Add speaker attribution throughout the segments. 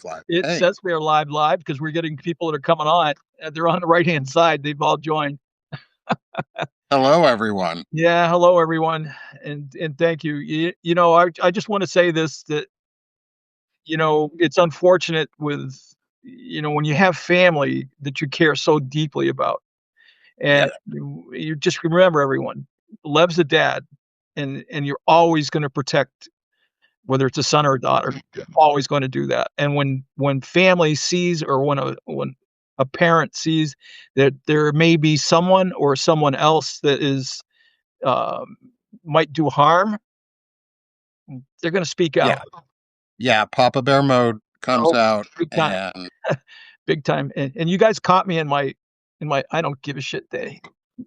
Speaker 1: live.
Speaker 2: It
Speaker 1: Hey,
Speaker 2: says we're live because we're getting people that are coming on. They're on the right-hand side. They've all joined.
Speaker 1: hello, everyone.
Speaker 2: Yeah, hello everyone, and thank you. I just want to say this that it's unfortunate with when you have family that you care so deeply about,
Speaker 1: Yeah,
Speaker 2: and you just remember everyone. Lev's a dad, and you're always going to protect whether it's a son or a daughter. You're always going to do that. And when family sees or when a parent sees that there may be someone or someone else that is um, might do harm, they're going to speak
Speaker 1: yeah,
Speaker 2: out.
Speaker 1: yeah. Papa Bear mode comes
Speaker 2: Oh,
Speaker 1: out,
Speaker 2: big time,
Speaker 1: and
Speaker 2: big time. And you guys caught me in my I don't give a shit day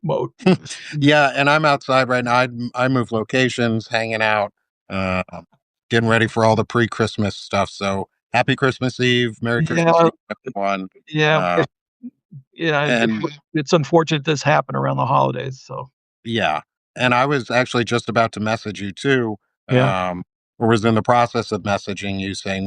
Speaker 2: mode.
Speaker 1: yeah, and I'm outside right now. I move locations, hanging out, uh, getting ready for all the pre-Christmas stuff. So happy Christmas Eve, Merry Christmas
Speaker 2: Yeah,
Speaker 1: Eve, everyone.
Speaker 2: yeah,
Speaker 1: Uh,
Speaker 2: yeah.
Speaker 1: and
Speaker 2: It's unfortunate this happened around the holidays. So
Speaker 1: Yeah, and I was actually just about to message you too,
Speaker 2: yeah,
Speaker 1: or was in the process of messaging you saying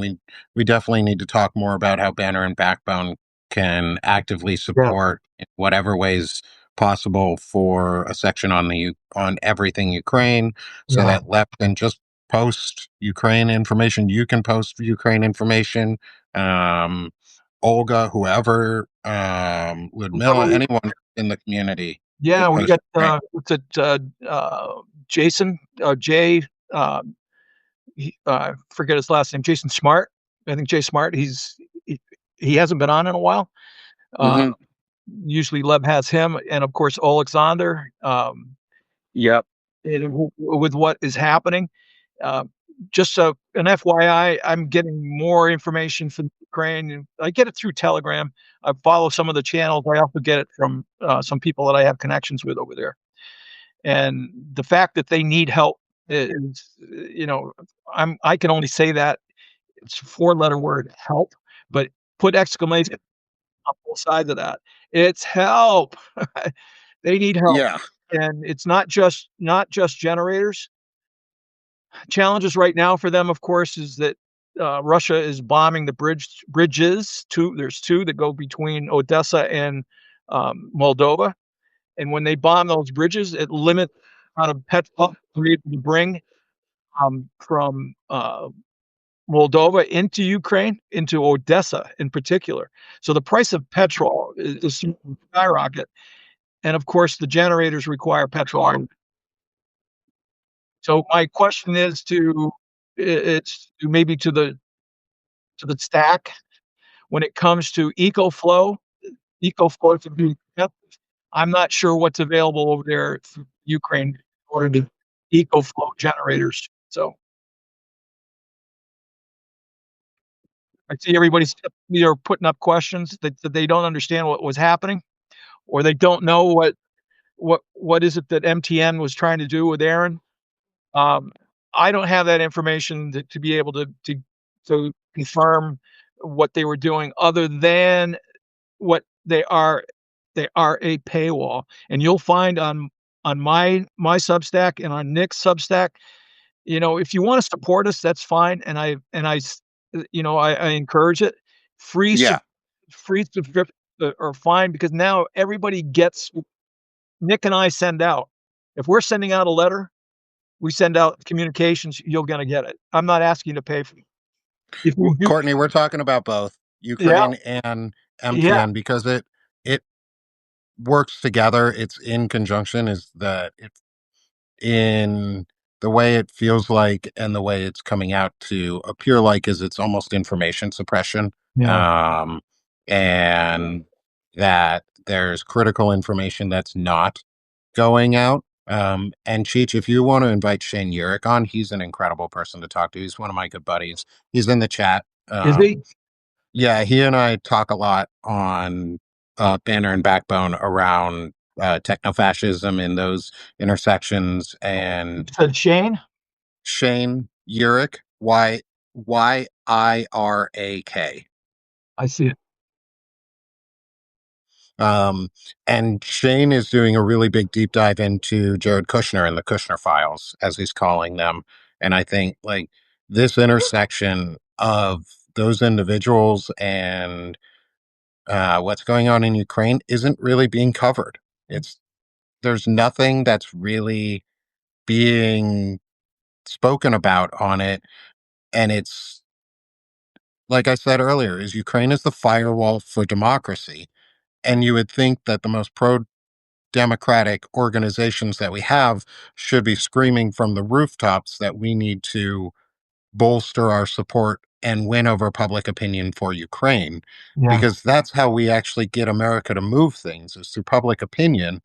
Speaker 1: we definitely need to talk more about how Banner and Backbone can actively
Speaker 2: yeah,
Speaker 1: support in whatever ways possible for a section on on everything Ukraine, so
Speaker 2: yeah.
Speaker 1: that left can just post Ukraine information. You can post Ukraine information. Um, Olga, whoever, Ludmilla, anyone in the community
Speaker 2: Yeah,
Speaker 1: could
Speaker 2: we
Speaker 1: post
Speaker 2: got,
Speaker 1: Ukraine.
Speaker 2: what's it, Jason, Jay, uh, I forget his last name, Jason Smart. I think Jay Smart, he hasn't been on in a while. Uh,
Speaker 1: Mhm.
Speaker 2: Usually Lev has him, and of course, Alexander,
Speaker 1: Yep.
Speaker 2: and with what is happening. Uh, just an FYI, I'm getting more information from Ukraine. And I get it through Telegram. I follow some of the channels. I also get it from some people that I have connections with over there. And the fact that they need help is, I can only say that it's a four-letter word, help, but put exclamation on both sides of that. It's help. They need help,
Speaker 1: Yeah.
Speaker 2: and it's not just generators. Challenges right now for them, of course, is that Russia is bombing the bridges. There's two that go between Odessa and Moldova, and when they bomb those bridges, it limits the amount of petrol we're able to bring from Moldova into Ukraine, into Odessa in particular. So the price of petrol is skyrocket, and of course, the generators require petrol. So my question is it's maybe to the stack when it comes to EcoFlow could be I'm not sure what's available over there through Ukraine in order to EcoFlow generators. So I see everybody's either putting up questions that they don't understand what was happening, or they don't know what is it that MTN was trying to do with Aaron. Um, I don't have that information to be able to confirm what they were doing other than what they are a paywall, and you'll find on my Substack and on Nick's Substack, if you wanna support us, that's fine, and I encourage it. Free sub
Speaker 1: Yeah.
Speaker 2: free subscriptions are fine because now everybody gets Nick and I send out. If we're sending out a letter, we send out communications, you're gonna get it. I'm not asking you to pay for it. If you do.
Speaker 1: Courtney, we're talking about both
Speaker 2: Yeah,
Speaker 1: Ukraine and
Speaker 2: yeah,
Speaker 1: MTN because it works together. It's in conjunction. Is that it's in the way it feels like and the way it's coming out to appear like is it's almost information suppression.
Speaker 2: yeah.
Speaker 1: Um, and that there's critical information that's not going out. And Cheech, if you want to invite Shane Urich on, he's an incredible person to talk to. He's one of my good buddies. He's in the chat.
Speaker 2: Is he?
Speaker 1: Yeah, he and I talk a lot on Banner and Backbone around technofascism in those intersections.
Speaker 2: You
Speaker 1: And
Speaker 2: said Shane?
Speaker 1: Shane Urich, Yirak.
Speaker 2: I see it.
Speaker 1: Um, and Shane is doing a really big deep dive into Jared Kushner and the Kushner files, as he's calling them. And I think like this intersection of those individuals and what's going on in Ukraine isn't really being covered. It's There's nothing that's really being spoken about on it, and it's like I said earlier, is Ukraine is the firewall for democracy, and you would think that the most pro democratic organizations that we have should be screaming from the rooftops that we need to bolster our support and win over public opinion for Ukraine,
Speaker 2: Yeah.
Speaker 1: because that's how we actually get America to move things is through public opinion.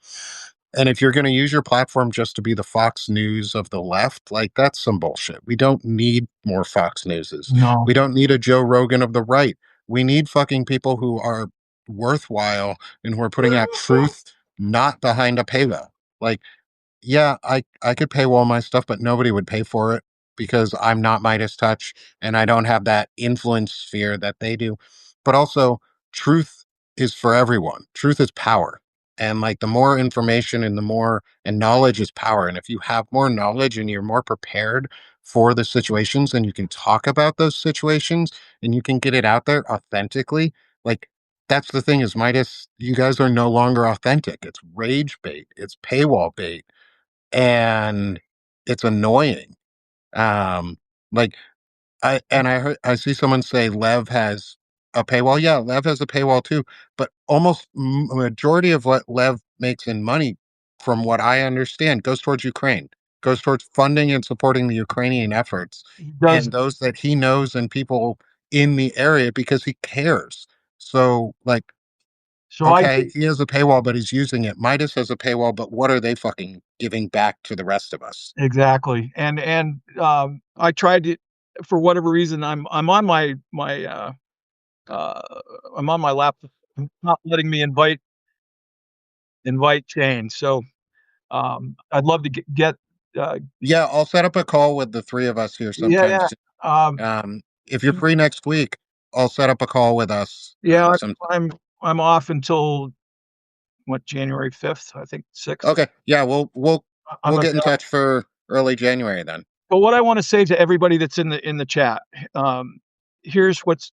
Speaker 1: And if you're going to use your platform just to be the Fox News of the left, like that's some bullshit. We don't need more Fox Newses.
Speaker 2: No.
Speaker 1: We don't need a Joe Rogan of the right. We need fucking people who are worthwhile and who are putting out truth, not behind a paywall. Like, yeah, I could paywall my stuff, but nobody would pay for it because I'm not Midas Touch and I don't have that influence sphere that they do. But also, truth is for everyone. Truth is power. And like the more information and the more and knowledge is power. And if you have more knowledge and you're more prepared for the situations and you can talk about those situations and you can get it out there authentically, like that's the thing is Midas, you guys are no longer authentic. It's rage bait, it's paywall bait, and it's annoying. Um, like I see someone say Lev has a paywall. Yeah, Lev has a paywall too, but almost majority of what Lev makes in money, from what I understand, goes towards Ukraine, goes towards funding and supporting the Ukrainian efforts
Speaker 2: He does.
Speaker 1: and those that he knows and people in the area because he cares. So, like,
Speaker 2: So I
Speaker 1: okay, he has a paywall, but he's using it. Midas has a paywall, but what are they fucking giving back to the rest of us?
Speaker 2: exactly. I tried to, for whatever reason, I'm on uh, I'm on my laptop. It's not letting me invite Shane. So I'd love to uh,
Speaker 1: Yeah, I'll set up a call with the three of us here
Speaker 2: yeah,
Speaker 1: sometime
Speaker 2: yeah.
Speaker 1: soon.
Speaker 2: Um,
Speaker 1: If you're free next week, I'll set up a call with us.
Speaker 2: yeah,
Speaker 1: Some
Speaker 2: I'm off until what, January 5th, I think 6th.
Speaker 1: Okay, yeah,
Speaker 2: I'm
Speaker 1: we'll get in
Speaker 2: available.
Speaker 1: touch for early January then.
Speaker 2: But what I want to say to everybody that's in the chat, um, here's what's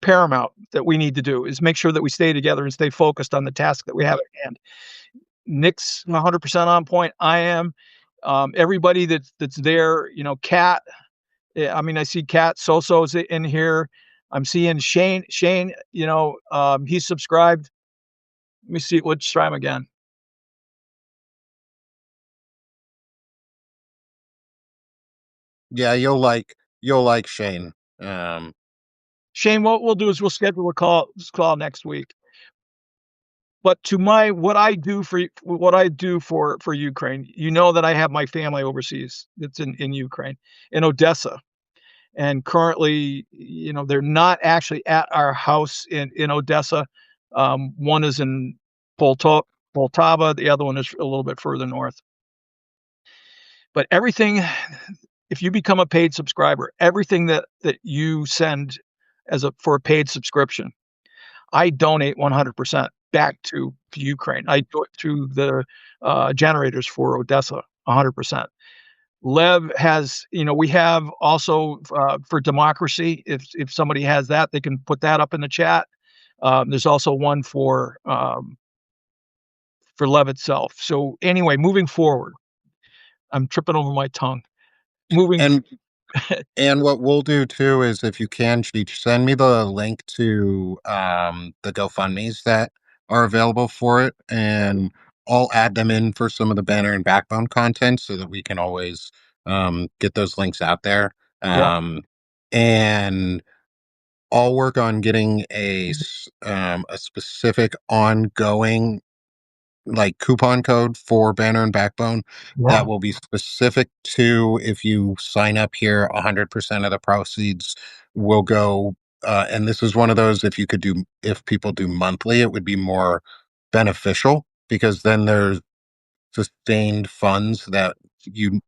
Speaker 2: paramount that we need to do is make sure that we stay together and stay focused on the task that we have at hand. Nick's 100% on point. I am. Everybody that's there, Kat. I mean, I see Kat Soso's in here. I'm seeing Shane. Shane, he's subscribed. Let me see. Let's try him again.
Speaker 1: Yeah, you'll like Shane. Um,
Speaker 2: Shane, what we'll do is we'll schedule a call next week. But to my what I do for Ukraine, that I have my family overseas that's in Ukraine, in Odessa. And currently, they're not actually at our house in Odessa. One is in Poltava, the other one is a little bit further north. But everything, if you become a paid subscriber, everything that you send for a paid subscription, I donate 100% back to Ukraine. I do it through the generators for Odessa, 100%. Lev has, we have also for democracy. If somebody has that, they can put that up in the chat. There's also one for Lev itself. So anyway, moving forward, I'm tripping over my tongue. Moving,
Speaker 1: and And what we'll do too is if you can, Cheech, send me the link to the GoFundMe's that are available for it, and I'll add them in for some of the banner and backbone content so that we can always get those links out there.
Speaker 2: yeah,
Speaker 1: And I'll work on getting a specific ongoing like coupon code for Banner and Backbone
Speaker 2: yeah,
Speaker 1: that will be specific to if you sign up here, 100% of the proceeds will go. And this is one of those, if people do monthly, it would be more beneficial because then there's sustained funds that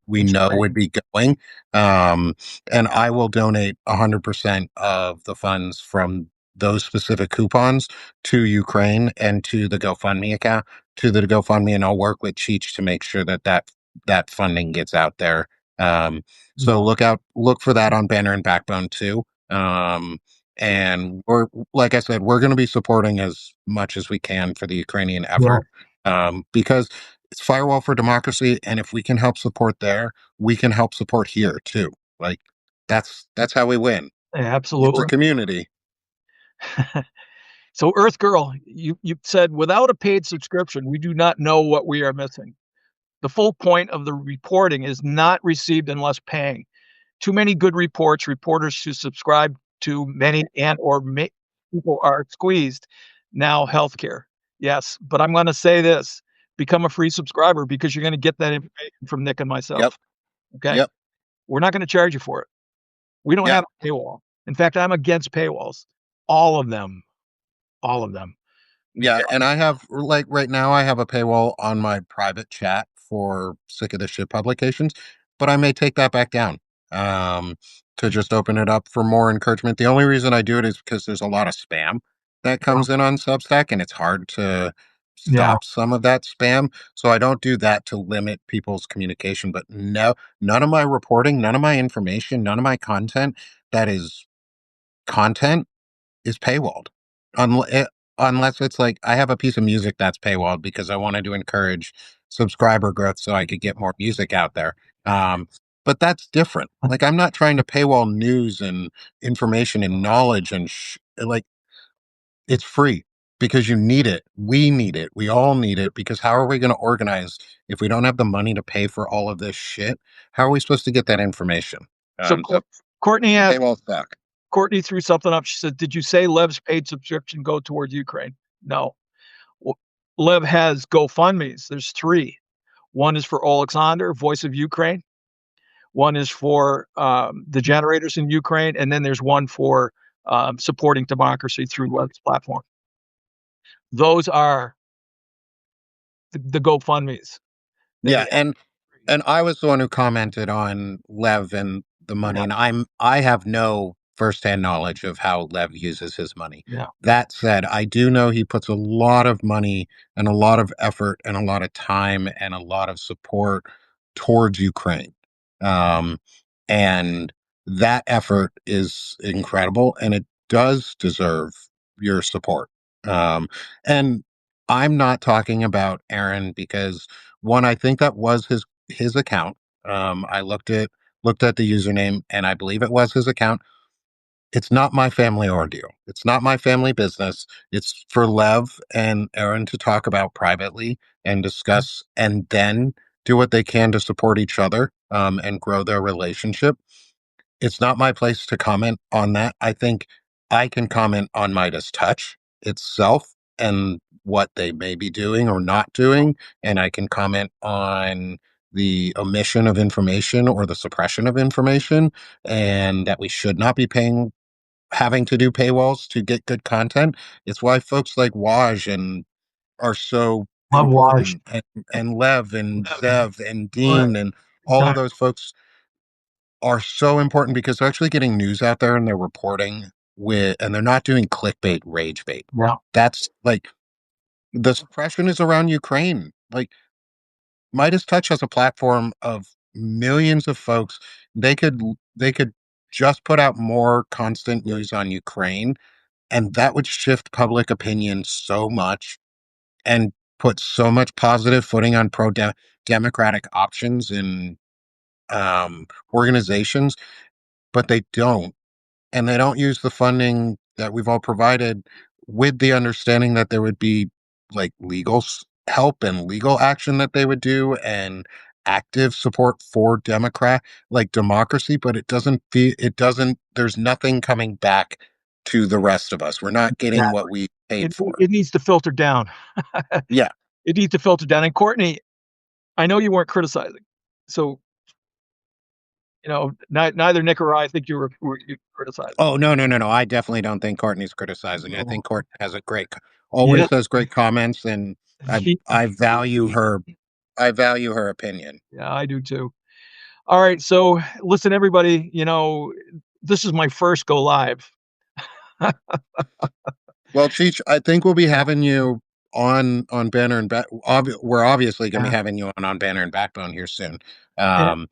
Speaker 1: we know would be going. Um, and I will donate 100% of the funds from those specific coupons to Ukraine and to the GoFundMe account, to the GoFundMe, and I'll work with Cheech to make sure that funding gets out there. So look for that on Banner and Backbone too. Um, and we're, like I said, we're going to be supporting as much as we can for the Ukrainian
Speaker 2: Yeah,
Speaker 1: effort, because it's firewall for democracy, and if we can help support there, we can help support here too. Like that's how we win. It's a
Speaker 2: absolutely.
Speaker 1: community.
Speaker 2: So, Earth Girl, you said without a paid subscription, we do not know what we are missing. The full point of the reporting is not received unless paying. Too many good reports, reporters who subscribe to many and or people are squeezed. Now, healthcare. Yes, but I'm going to say this: become a free subscriber because you're going to get that information from Nick and
Speaker 1: Yep.
Speaker 2: myself. Okay,
Speaker 1: Yep.
Speaker 2: we're not going to charge you for it. We don't
Speaker 1: Yeah.
Speaker 2: have a paywall. In fact, I'm against paywalls. All of them. All of them.
Speaker 1: Yeah, and I have, like, right now, I have a paywall on my private chat for Sick of the Shit publications, but I may take that back down, um, to just open it up for more encouragement. The only reason I do it is because there's a lot of spam that comes in on Substack, and it's hard to
Speaker 2: Yeah.
Speaker 1: stop some of that spam. So I don't do that to limit people's communication. But no, none of my reporting, none of my information, none of my content that is content is paywalled. Unless it's like I have a piece of music that's paywalled because I wanted to encourage subscriber growth so I could get more music out there. Um, but that's different. Like I'm not trying to paywall news and information and knowledge and like it's free because you need it. We need it. We all need it because how are we going to organize if we don't have the money to pay for all of this shit? How are we supposed to get that information?
Speaker 2: So
Speaker 1: So
Speaker 2: Courtney asked,
Speaker 1: paywall suck.
Speaker 2: Courtney threw something up. She said, "Did you say Lev's paid subscription go towards Ukraine?" No. Well, Lev has GoFundMe's. There's three. One is for Alexander, Voice of Ukraine. One is for the generators in Ukraine, and then there's one for supporting democracy through Lev's platform. Those are the GoFundMe's that he
Speaker 1: Yeah,
Speaker 2: has.
Speaker 1: and I was the one who commented on Lev and the money,
Speaker 2: Yeah,
Speaker 1: and I have no firsthand knowledge of how Lev uses his money.
Speaker 2: yeah.
Speaker 1: That said, I do know he puts a lot of money and a lot of effort and a lot of time and a lot of support towards Ukraine. Um, and that effort is incredible and it does deserve your support. Um, and I'm not talking about Aaron because one, I think that was his account. I looked at the username, and I believe it was his account. It's not my family ordeal. It's not my family business. It's for Lev and Aaron to talk about privately and discuss, and then do what they can to support each other, and grow their relationship. It's not my place to comment on that. I think I can comment on Midas Touch itself and what they may be doing or not doing, and I can comment on the omission of information or the suppression of information, and that we should not be paying having to do paywalls to get good content. It's why folks like Waj and are so
Speaker 2: Love Waj.
Speaker 1: important, and Lev and Zev and
Speaker 2: Right.
Speaker 1: Dean and all of those folks are so important because they're actually getting news out there and they're reporting and they're not doing clickbait, rage bait.
Speaker 2: Yeah.
Speaker 1: That's like the suppression is around Ukraine. Like Midas Touch has a platform of millions of folks. They could just put out more constant news on Ukraine, and that would shift public opinion so much and put so much positive footing on democratic options in organizations, but they don't. And they don't use the funding that we've all provided with the understanding that there would be like help and legal action that they would do and active support for democracy, but it doesn't, there's nothing coming back to the rest of us. We're not getting what
Speaker 2: Exactly.
Speaker 1: we paid for.
Speaker 2: It needs to filter down.
Speaker 1: Yeah.
Speaker 2: It needs to filter down. And Courtney, I know you weren't criticizing, so neither Nick or I think you criticizing.
Speaker 1: Oh, no, no, no, no. I definitely don't think Courtney's criticizing. I
Speaker 2: No.
Speaker 1: think Courtney has
Speaker 2: Yeah,
Speaker 1: always has great comments, and
Speaker 2: she,
Speaker 1: I value her. I value her opinion.
Speaker 2: yeah, I do too. All right, so listen, everybody. This is my first go live.
Speaker 1: Well, Cheech, I think we'll be having you on Banner and we're obviously going to
Speaker 2: Yeah.
Speaker 1: be having you on Banner and Backbone here soon.
Speaker 2: And
Speaker 1: Um,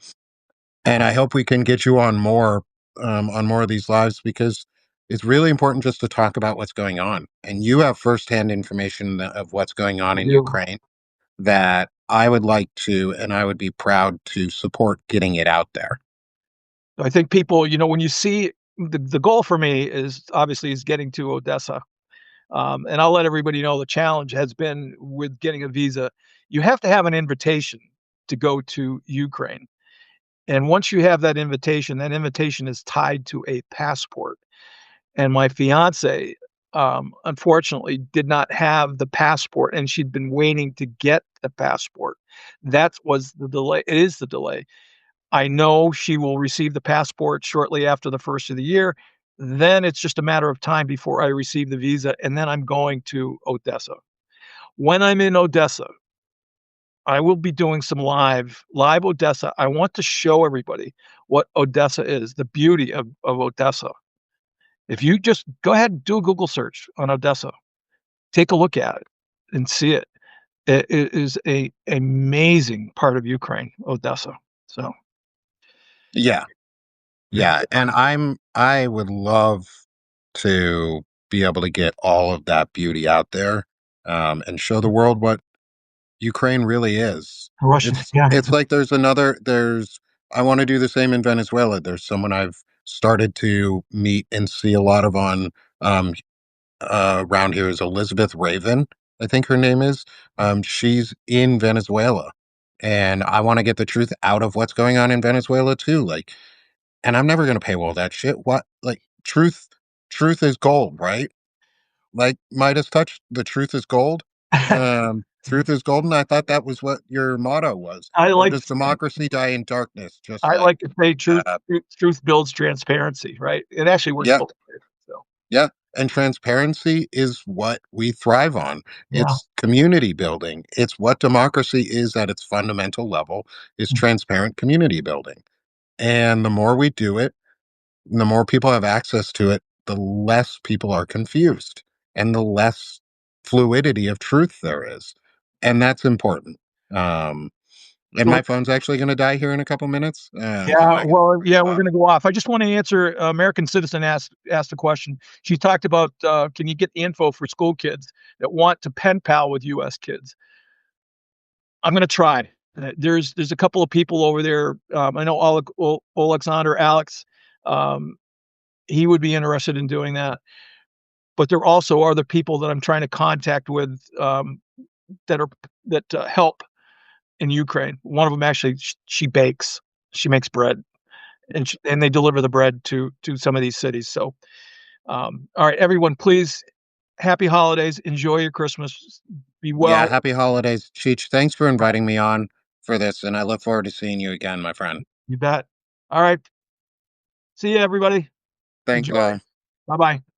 Speaker 1: and I hope we can get you on more. on more of these lives because it's really important just to talk about what's going on. And you have firsthand information of what's going on
Speaker 2: I
Speaker 1: in
Speaker 2: do.
Speaker 1: Ukraine that I would like to, and I would be proud to support getting it out there.
Speaker 2: I think people, when you see the goal for me is obviously is getting to Odessa. And I'll let everybody know the challenge has been with getting a visa. You have to have an invitation to go to Ukraine. And once you have that invitation is tied to a passport. And my fiance, unfortunately, did not have the passport, and she'd been waiting to get the passport. That was the delay. It is the delay. I know she will receive the passport shortly after the first of the year. Then it's just a matter of time before I receive the visa, and then I'm going to Odessa. When I'm in Odessa, I will be doing some live Odessa. I want to show everybody what Odessa is, the beauty of Odessa. If you just go ahead and do a Google search on Odessa, take a look at it and see it. It is a amazing part of Ukraine, Odessa. So
Speaker 1: Yeah. Yeah. And I would love to be able to get all of that beauty out there, and show the world what Ukraine really is.
Speaker 2: Russian, yeah.
Speaker 1: It's like there's I want to do the same in Venezuela. There's someone I've started to meet and see a lot of on um around here is Elizabeth Raven, I think her name is. She's in Venezuela. And I want to get the truth out of what's going on in Venezuela too. Like, and I'm never gonna pay all that shit. What like truth is gold, right? Like Midas touch, the truth is gold. Truth is golden. I thought that was what your motto was.
Speaker 2: I
Speaker 1: Or
Speaker 2: like
Speaker 1: does democracy die in darkness? Just
Speaker 2: I
Speaker 1: like
Speaker 2: like to say
Speaker 1: uh,
Speaker 2: truth builds transparency, right? It actually works
Speaker 1: yeah,
Speaker 2: both ways. So
Speaker 1: yeah. And transparency is what we thrive on.
Speaker 2: yeah.
Speaker 1: It's community building. It's what democracy is at its fundamental level is transparent community building. And the more we do it, the more people have access to it, the less people are confused and the less fluidity of truth there is. And that's important. Um, and
Speaker 2: So
Speaker 1: my phone's actually going to die here in a couple minutes. So
Speaker 2: yeah,
Speaker 1: I got
Speaker 2: well, yeah, we're
Speaker 1: off.
Speaker 2: gonna go off. I just want to answer American Citizen asked a question. She talked about can you get the info for school kids that want to pen pal with US kids? I'm gonna try. There's a couple of people over there. I know Alexander Alex. Um, he would be interested in doing that. But there also are the people that I'm trying to contact with that are that help in Ukraine. One of them actually she bakes. She makes bread and they deliver the bread to some of these cities. So, all right, everyone, please happy holidays. Enjoy your Christmas. Be
Speaker 1: Yeah,
Speaker 2: well.
Speaker 1: happy holidays, Cheech. Thanks for inviting me on for this, and I look forward to seeing you again, my friend.
Speaker 2: You bet. All right. See you, everybody.
Speaker 1: Thank
Speaker 2: Enjoy.
Speaker 1: you all.
Speaker 2: Bye bye.